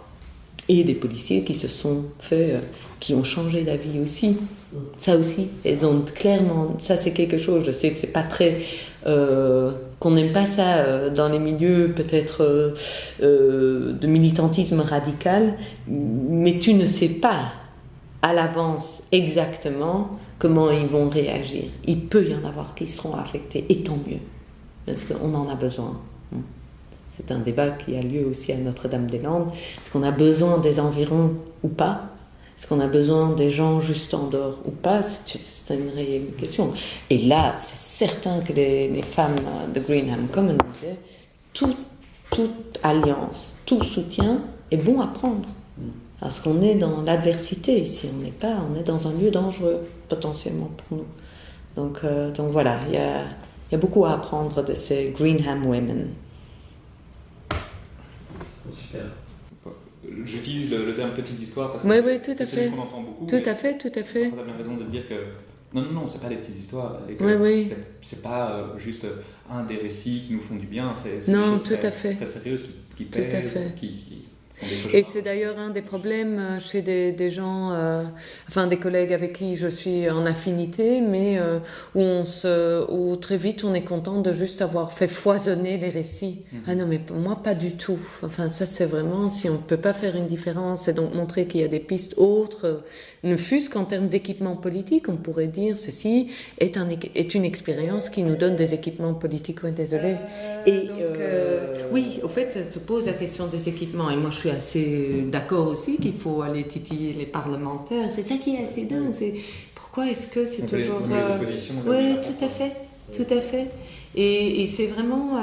Et des policiers qui se sont fait, qui ont changé la vie aussi. Ça aussi, elles ont clairement, ça c'est quelque chose, je sais que c'est pas très, qu'on n'aime pas ça dans les milieux peut-être de militantisme radical, mais tu ne sais pas à l'avance exactement comment ils vont réagir. Il peut y en avoir qui seront affectés, et tant mieux, parce qu'on en a besoin. C'est un débat qui a lieu aussi à Notre-Dame-des-Landes. Est-ce qu'on a besoin des environs ou pas ? Est-ce qu'on a besoin des gens juste en dehors ou pas ? C'est une réelle question. Et là, c'est certain que les femmes de Greenham Common disaient toute alliance, tout soutien est bon à prendre. Parce qu'on est dans l'adversité ici. On est dans un lieu dangereux, potentiellement pour nous. Donc voilà, il y a beaucoup à apprendre de ces Greenham Women. Super. J'utilise le terme petite histoire parce que c'est celui qu'on entend beaucoup. Tout à fait. Tu as bien raison de dire que non, c'est pas des petites histoires. Et que c'est pas juste un des récits qui nous font du bien. C'est non, des choses tout à fait. Très sérieuses qui Tout pèsent, à fait. qui Et c'est d'ailleurs un des problèmes chez des gens, des collègues avec qui je suis en affinité, mais où très vite on est content de juste avoir fait foisonner les récits. Ah non, mais moi pas du tout. Enfin, ça c'est vraiment, si on ne peut pas faire une différence et donc montrer qu'il y a des pistes autres, ne fût-ce qu'en termes d'équipement politique, on pourrait dire ceci est une expérience qui nous donne des équipements politiques. Oui, désolée. Oui, au fait, ça se pose la question des équipements. Et moi, je suis assez d'accord aussi qu'il faut aller titiller les parlementaires. C'est ça qui est assez dingue. C'est pourquoi est-ce que c'est toujours... les oppositions. Oui, tout à fait. Et c'est vraiment...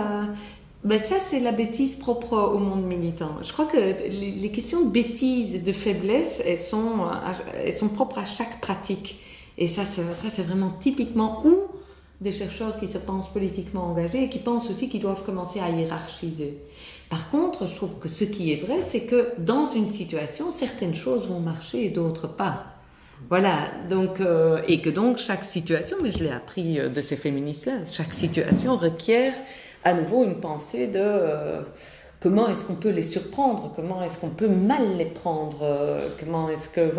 ça, c'est la bêtise propre au monde militant. Je crois que les questions de bêtise et de faiblesse, elles sont propres à chaque pratique. Et ça c'est vraiment typiquement où des chercheurs qui se pensent politiquement engagés et qui pensent aussi qu'ils doivent commencer à hiérarchiser. Par contre, je trouve que ce qui est vrai, c'est que dans une situation, certaines choses vont marcher et d'autres pas. Voilà, donc, et que donc chaque situation, mais je l'ai appris de ces féministes-là, chaque situation requiert à nouveau une pensée de comment est-ce qu'on peut les surprendre, comment est-ce qu'on peut mal les prendre, comment est-ce que,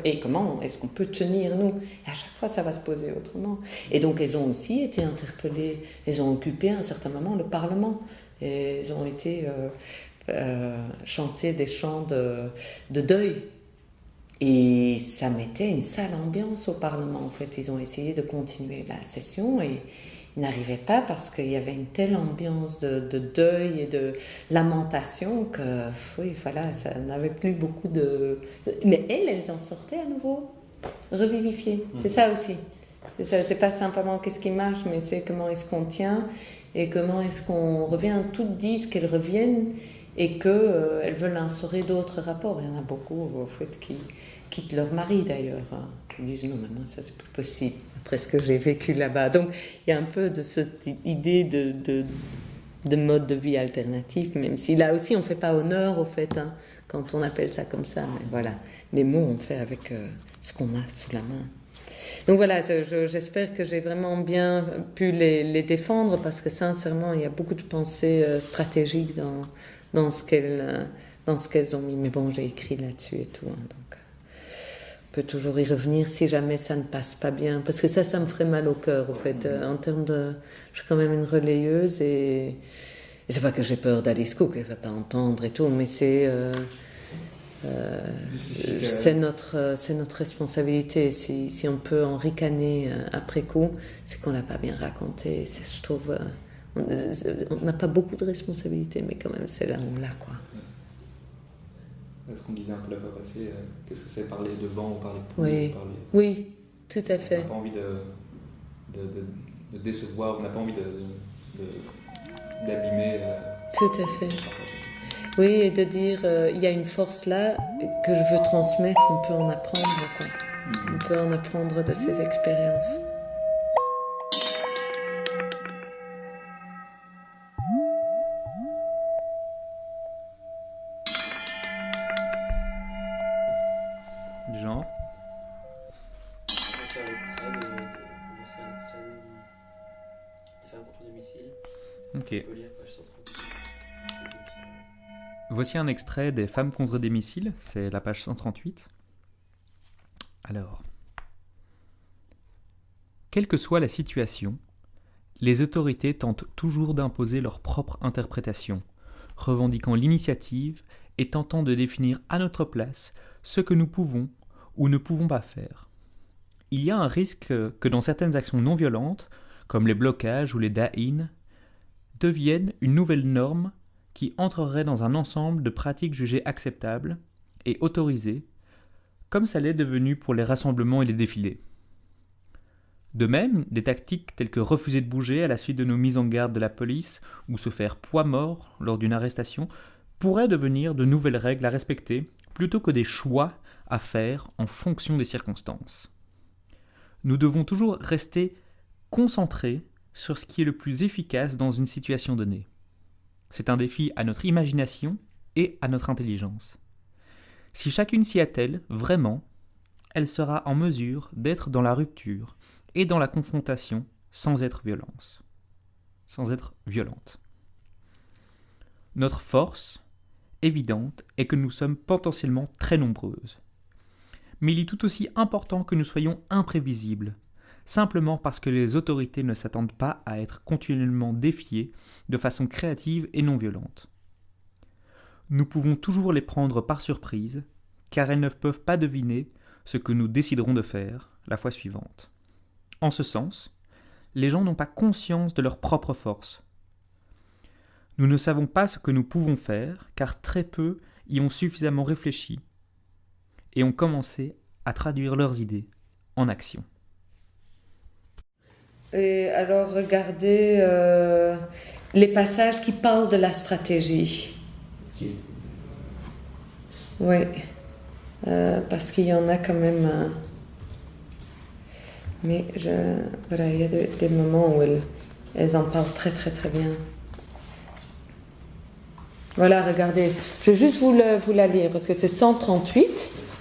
et comment est-ce qu'on peut tenir nous. Et à chaque fois, ça va se poser autrement. Et donc, elles ont aussi été interpellées, elles ont occupé à un certain moment le Parlement. Et elles ont été chanter des chants de deuil. Et ça mettait une sale ambiance au Parlement. En fait, ils ont essayé de continuer la session et ils n'arrivaient pas parce qu'il y avait une telle ambiance de deuil et de lamentation que, ça n'avait plus beaucoup de... Mais elles en sortaient à nouveau revivifiées. C'est ça aussi. C'est pas simplement qu'est-ce qui marche, mais c'est comment est-ce qu'on tient et comment est-ce qu'on revient. Toutes disent qu'elles reviennent et qu'elles veulent instaurer d'autres rapports. Il y en a beaucoup, au fait, qui quittent leur mari d'ailleurs, qui disent non, mais moi ça c'est plus possible après ce que j'ai vécu là-bas. Donc il y a un peu de cette idée de mode de vie alternatif, même si là aussi on ne fait pas honneur au fait, quand on appelle ça comme ça. Mais voilà, les mots on fait avec ce qu'on a sous la main. Donc voilà, j'espère que j'ai vraiment bien pu les défendre parce que sincèrement il y a beaucoup de pensées stratégiques dans ce qu'elles ont mis. Mais bon, j'ai écrit là-dessus et tout, donc on peut toujours y revenir si jamais ça ne passe pas bien, parce que ça me ferait mal au cœur, au fait, en termes de... Je suis quand même une relayeuse et c'est pas que j'ai peur d'Alice Cook, elle va pas entendre et tout, mais c'est... c'est notre responsabilité. Si on peut en ricaner après coup, c'est qu'on l'a pas bien raconté. Je trouve, on n'a pas beaucoup de responsabilités, mais quand même, c'est là où on l'a, quoi. Est-ce qu'on disait un peu la fois passée, qu'est-ce que c'est parler de vent ou parler de Oui, oui, tout à fait. On n'a pas envie de décevoir, on n'a pas envie d'abîmer. Tout à fait. Oui, et de dire, il y a une force là que je veux transmettre, on peut en apprendre, quoi. On peut en apprendre de ces expériences. Du genre C'est un extrait de Femmes contre domicile. Ok. On peut lire page 130. Voici un extrait des Femmes contre des missiles, c'est la page 138. Alors, quelle que soit la situation, les autorités tentent toujours d'imposer leur propre interprétation, revendiquant l'initiative et tentant de définir à notre place ce que nous pouvons ou ne pouvons pas faire. Il y a un risque que dans certaines actions non violentes, comme les blocages ou les daïns, deviennent une nouvelle norme qui entrerait dans un ensemble de pratiques jugées acceptables et autorisées, comme ça l'est devenu pour les rassemblements et les défilés. De même, des tactiques telles que refuser de bouger à la suite de nos mises en garde de la police ou se faire poids mort lors d'une arrestation pourraient devenir de nouvelles règles à respecter plutôt que des choix à faire en fonction des circonstances. Nous devons toujours rester concentrés sur ce qui est le plus efficace dans une situation donnée. C'est un défi à notre imagination et à notre intelligence. Si chacune s'y attelle vraiment, elle sera en mesure d'être dans la rupture et dans la confrontation sans être violente. Notre force évidente est que nous sommes potentiellement très nombreuses. Mais il est tout aussi important que nous soyons imprévisibles, simplement parce que les autorités ne s'attendent pas à être continuellement défiées de façon créative et non violente. Nous pouvons toujours les prendre par surprise, car elles ne peuvent pas deviner ce que nous déciderons de faire la fois suivante. En ce sens, les gens n'ont pas conscience de leur propre force. Nous ne savons pas ce que nous pouvons faire, car très peu y ont suffisamment réfléchi et ont commencé à traduire leurs idées en action. Et alors, regardez les passages qui parlent de la stratégie. Oui, parce qu'il y en a quand même... mais voilà, il y a des moments où elles en parlent très très très bien. Voilà, regardez, je vais juste vous la lire, parce que c'est 138,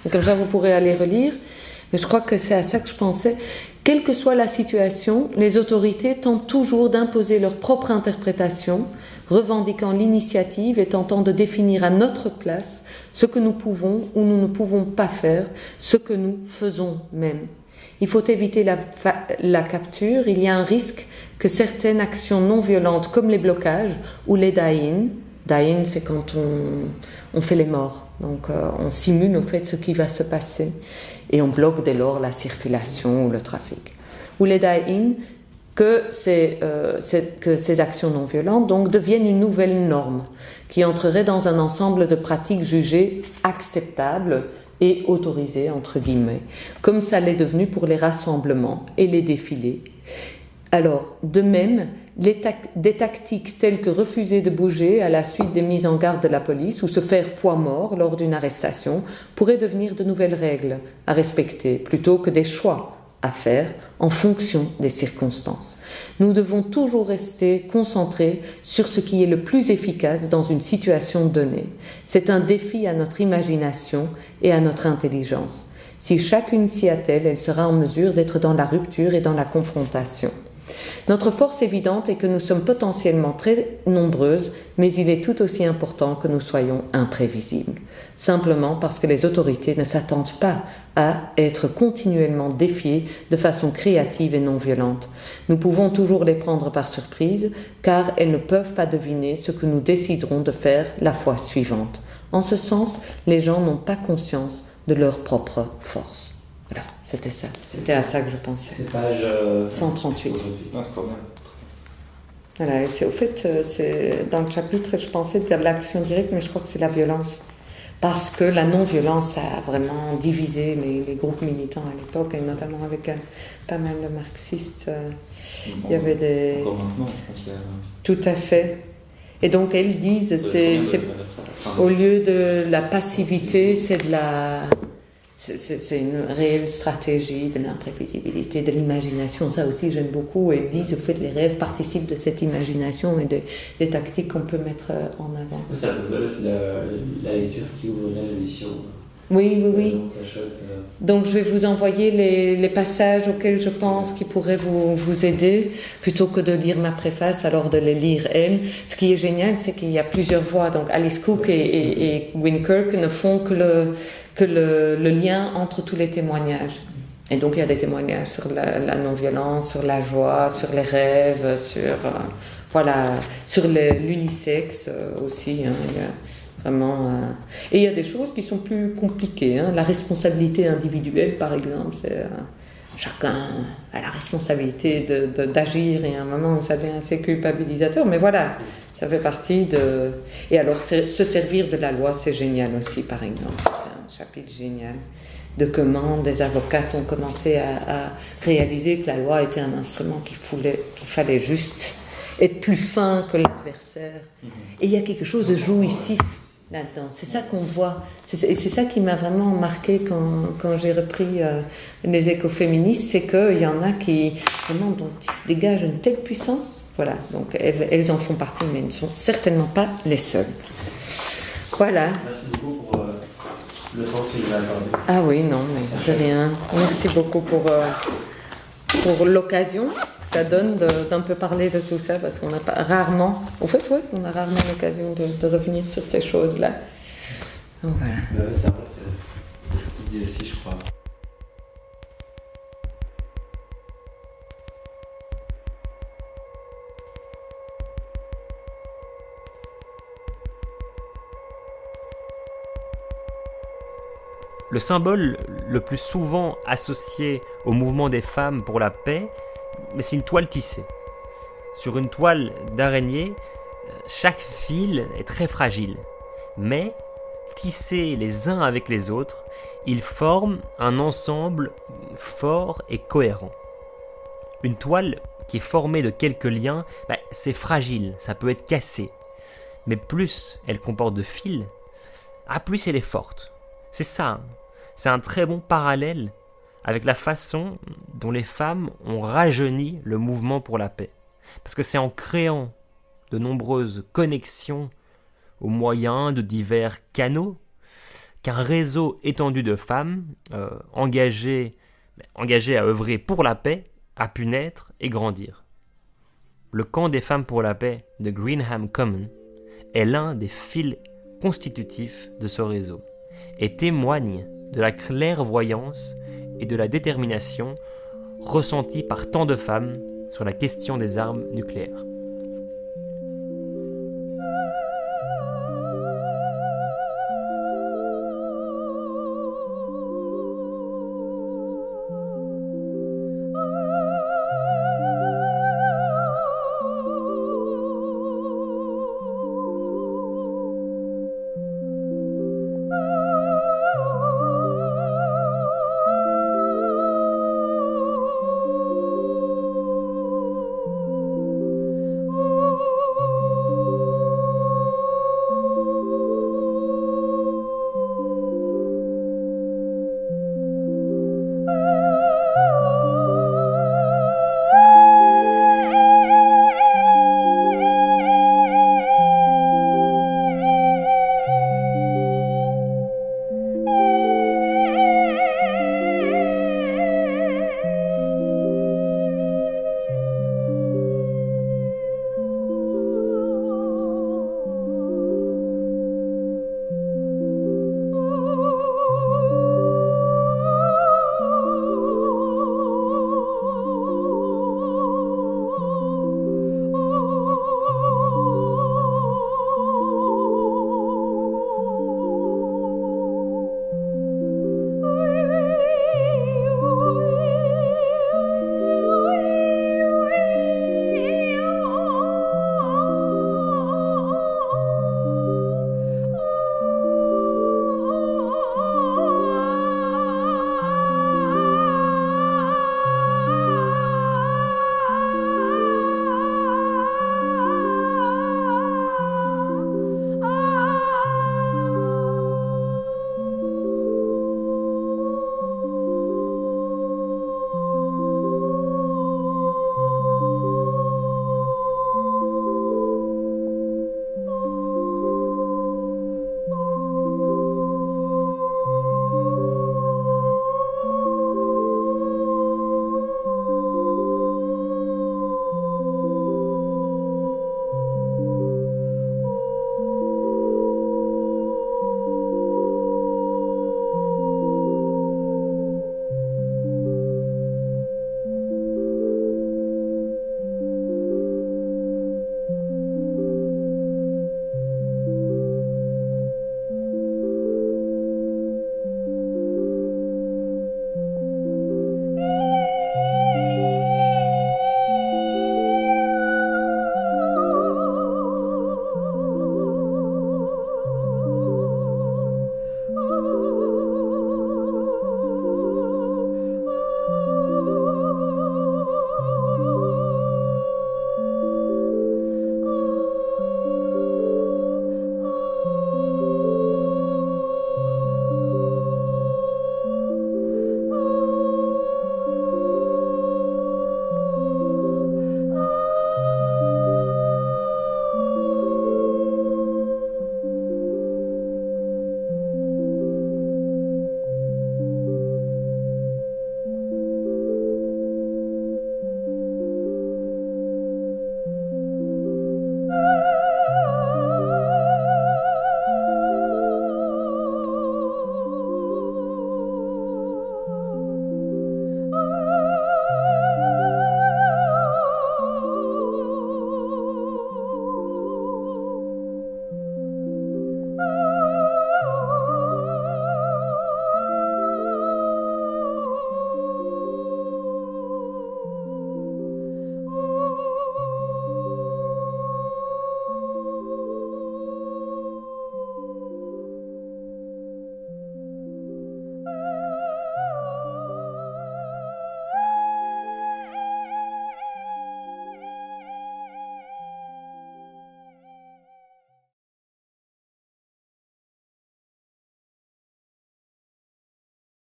donc comme ça vous pourrez aller relire, mais je crois que c'est à ça que je pensais. Quelle que soit la situation, les autorités tentent toujours d'imposer leur propre interprétation, revendiquant l'initiative et tentant de définir à notre place ce que nous pouvons ou nous ne pouvons pas faire, ce que nous faisons même. Il faut éviter la capture. Il y a un risque que certaines actions non violentes comme les blocages ou les daïns, c'est quand on fait les morts, donc on simule au fait ce qui va se passer et on bloque dès lors la circulation ou le trafic. Ou les daïns, que ces actions non violentes donc deviennent une nouvelle norme qui entrerait dans un ensemble de pratiques jugées acceptables et autorisées entre guillemets, comme ça l'est devenu pour les rassemblements et les défilés. Alors, de même, des tactiques telles que refuser de bouger à la suite des mises en garde de la police ou se faire poids mort lors d'une arrestation pourraient devenir de nouvelles règles à respecter plutôt que des choix à faire en fonction des circonstances. Nous devons toujours rester concentrés sur ce qui est le plus efficace dans une situation donnée. C'est un défi à notre imagination et à notre intelligence. Si chacune s'y attelle, elle sera en mesure d'être dans la rupture et dans la confrontation. Notre force évidente est que nous sommes potentiellement très nombreuses, mais il est tout aussi important que nous soyons imprévisibles. Simplement parce que les autorités ne s'attendent pas à être continuellement défiées de façon créative et non violente. Nous pouvons toujours les prendre par surprise, car elles ne peuvent pas deviner ce que nous déciderons de faire la fois suivante. En ce sens, les gens n'ont pas conscience de leur propre force. Voilà, c'était ça. C'était à ça que je pensais. C'est page 138. Non, c'est trop bien. Voilà, et c'est, au fait, c'est, dans le chapitre, je pensais de l'action directe, mais je crois que c'est la violence. Parce que la non-violence a vraiment divisé les groupes militants à l'époque, et notamment avec pas mal de marxistes. Il y avait des... Encore maintenant, je pense qu'il y a... Tout à fait. Et donc elles disent, c'est au lieu de la passivité, c'est de la... C'est une réelle stratégie de l'imprévisibilité, de l'imagination. Ça aussi, j'aime beaucoup. Et disent, au fait, les rêves participent de cette imagination et des tactiques qu'on peut mettre en avant. Ça peut être la lecture qui ouvre bien la vision. Oui. Donc, je vais vous envoyer les passages auxquels je pense qui pourraient vous aider, plutôt que de lire ma préface, alors de les lire elles. Ce qui est génial, c'est qu'il y a plusieurs voix. Donc, Alice Cook et Winkirk ne font que le lien entre tous les témoignages. Et donc, il y a des témoignages sur la non-violence, sur la joie, sur les rêves, sur l'unisexe aussi. Hein, il y a vraiment, et il y a des choses qui sont plus compliquées. Hein. La responsabilité individuelle, par exemple, c'est chacun a la responsabilité d'agir, et à un moment où ça devient assez culpabilisateur. Mais voilà, ça fait partie de... Et alors, se servir de la loi, c'est génial aussi, par exemple. C'est un chapitre génial de comment des avocates ont commencé à réaliser que la loi était un instrument qu'il fallait juste être plus fin que l'adversaire. Et il y a quelque chose de jouissif là-dedans. C'est ça qu'on voit. Et c'est ça qui m'a vraiment marqué quand j'ai repris les écoféministes, c'est qu'il y en a qui, vraiment, dont ils se dégagent une telle puissance. Voilà, donc elles en font partie, mais elles ne sont certainement pas les seules. Voilà. Merci beaucoup pour le temps que tu nous as accordé. Ah oui, non, mais de rien. Merci beaucoup pour l'occasion que ça donne d'un peu parler de tout ça, parce qu'on n'a pas rarement, au fait, ouais, on a rarement l'occasion de revenir sur ces choses-là. Donc, voilà. Ouais, c'est vrai, c'est ce qui se dit aussi, je crois. Le symbole le plus souvent associé au mouvement des femmes pour la paix, c'est une toile tissée. Sur une toile d'araignée, chaque fil est très fragile, mais tissés les uns avec les autres, ils forment un ensemble fort et cohérent. Une toile qui est formée de quelques liens, c'est fragile, ça peut être cassé. Mais plus elle comporte de fils, plus elle est forte. C'est ça, c'est un très bon parallèle avec la façon dont les femmes ont rajeuni le mouvement pour la paix. Parce que c'est en créant de nombreuses connexions au moyen de divers canaux qu'un réseau étendu de femmes engagées à œuvrer pour la paix a pu naître et grandir. Le camp des femmes pour la paix de Greenham Common est l'un des fils constitutifs de ce réseau et témoigne de la clairvoyance et de la détermination ressenties par tant de femmes sur la question des armes nucléaires.